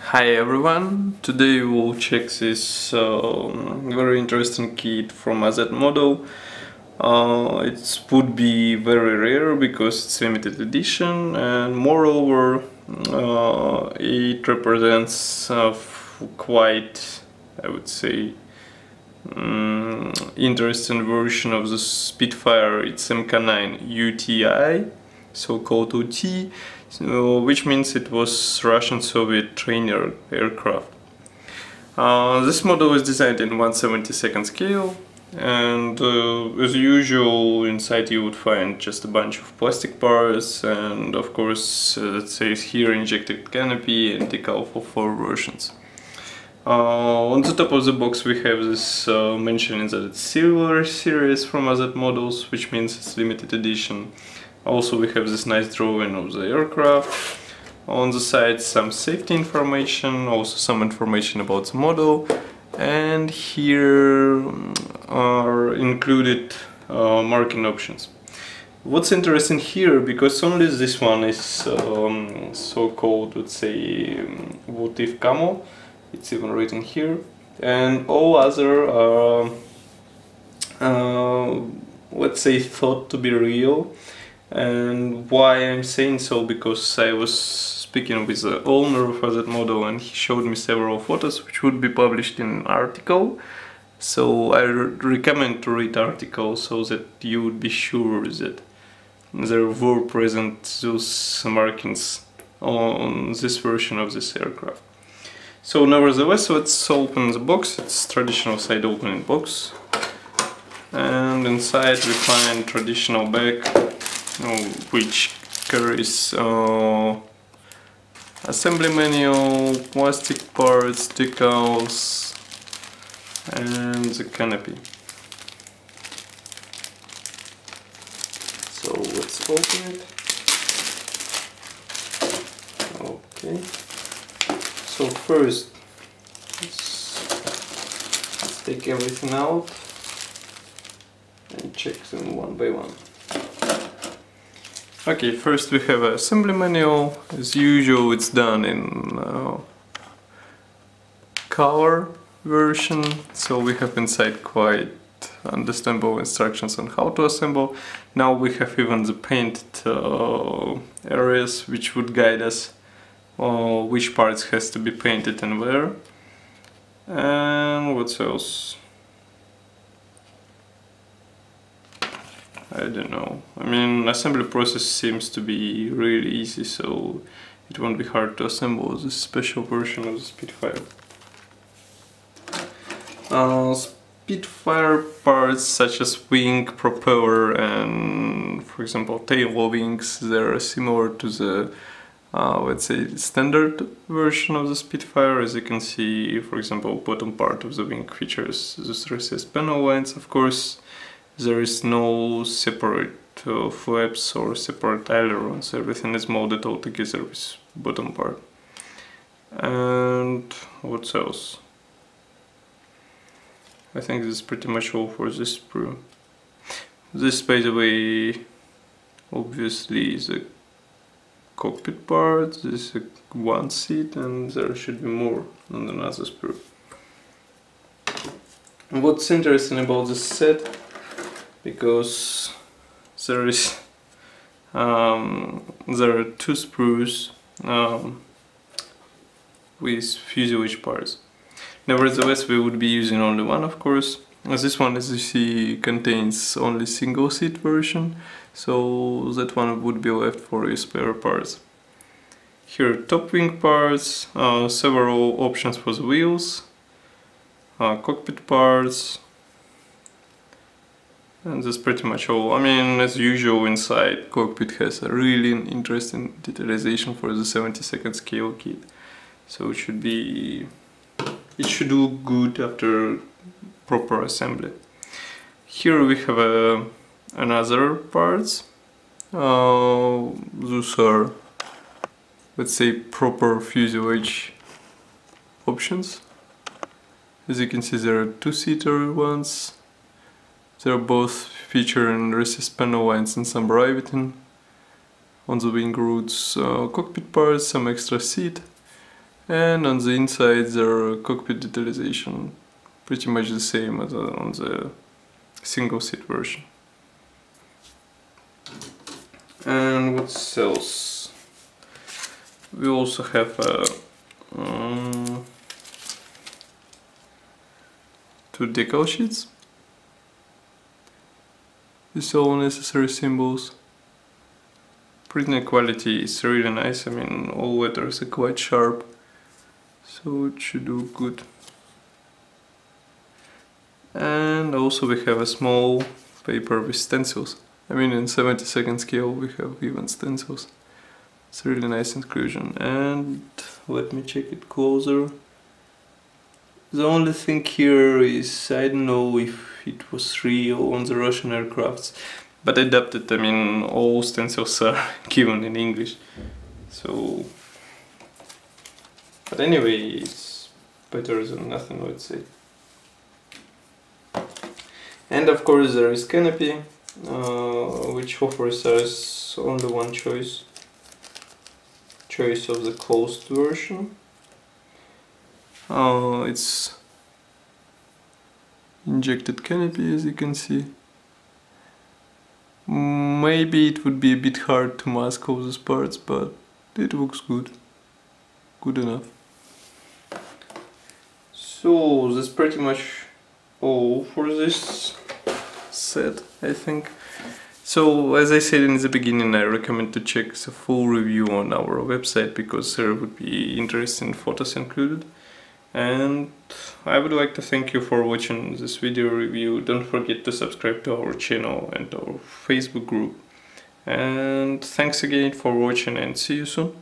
Hi everyone, today we'll check this very interesting kit from AZmodel. It would be very rare because it's limited edition, and moreover it represents quite, I would say, interesting version of the Spitfire. It's Mk.IX UTI, so-called UT, which means it was Russian-Soviet trainer aircraft. This model is designed in 1/72 scale, and as usual inside you would find just a bunch of plastic parts and of course it says here injected canopy and decal for 4 versions. On the top of the box we have this mentioning that it's silver series from AZmodels, which means it's limited edition. Also we have this nice drawing of the aircraft. On the side some safety information, also some information about the model, and here are included marking options. What's interesting here, because only this one is so-called, let's say, what if camo, it's even written here, and all other are let's say thought to be real. And why I'm saying so, because I was speaking with the owner of AZmodel and he showed me several photos which would be published in an article. So I recommend to read articles so that you would be sure that there were present those markings on this version of this aircraft. So nevertheless, let's open the box. It's traditional side opening box, and inside we find traditional bag which carries assembly manual, plastic parts, decals, and the canopy. So let's open it. Okay. So first, let's take everything out and check them one by one. Okay, first we have an assembly manual. As usual, it's done in color version, so we have inside quite understandable instructions on how to assemble. Now we have even the painted areas which would guide us which parts has to be painted and where. And what else? I don't know. I mean, assembly process seems to be really easy, so it won't be hard to assemble this special version of the Spitfire. Spitfire parts such as wing, propeller, and for example tail wings, they're similar to the let's say standard version of the Spitfire. As you can see, for example, bottom part of the wing features the recessed panel lines. Of course, there is no separate flaps or separate ailerons, everything is molded all together with bottom part. And what else? I think this is pretty much all for this sprue. This, by the way, obviously is a cockpit part, this is one seat, and there should be more on another sprue. What's interesting about this set, because there is there are 2 sprues with fuselage parts. Nevertheless, we would be using only one, of course. This one, as you see, contains only single seat version, so that one would be left for your spare parts. Here top wing parts, several options for the wheels, cockpit parts, and that's pretty much all. I mean, as usual, inside cockpit has a really interesting detalization for the 72nd scale kit, so it should look good after proper assembly. Here we have another parts. Those are, let's say, proper fuselage options. As you can see, there are 2-seater ones. They're both featuring recessed panel lines and some riveting. On the wing roots, cockpit parts, some extra seat, And on the inside there are cockpit detailing, pretty much the same as on the single seat version. And what else? We also have two decal sheets with all necessary symbols. Printing quality is really nice. I mean, all letters are quite sharp, so it should do good. And also we have a small paper with stencils. I mean, in 72nd scale we have even stencils. It's a really nice inclusion. And let me check it closer. The only thing here is, I don't know if it was real on the Russian aircrafts, but I doubt it. I mean, all stencils are given in English. So, but anyway, it's better than nothing, let's say. And of course there is Canopy, which offers us only one choice of the closed version. It's injected canopy, as you can see. Maybe it would be a bit hard to mask all those parts, but it looks good. Good enough. So that's pretty much all for this set, I think. So, as I said in the beginning, I recommend to check the full review on our website, because there would be interesting photos included. And I would like to thank you for watching this video review. Don't forget to subscribe to our channel and our Facebook group. And thanks again for watching, and see you soon.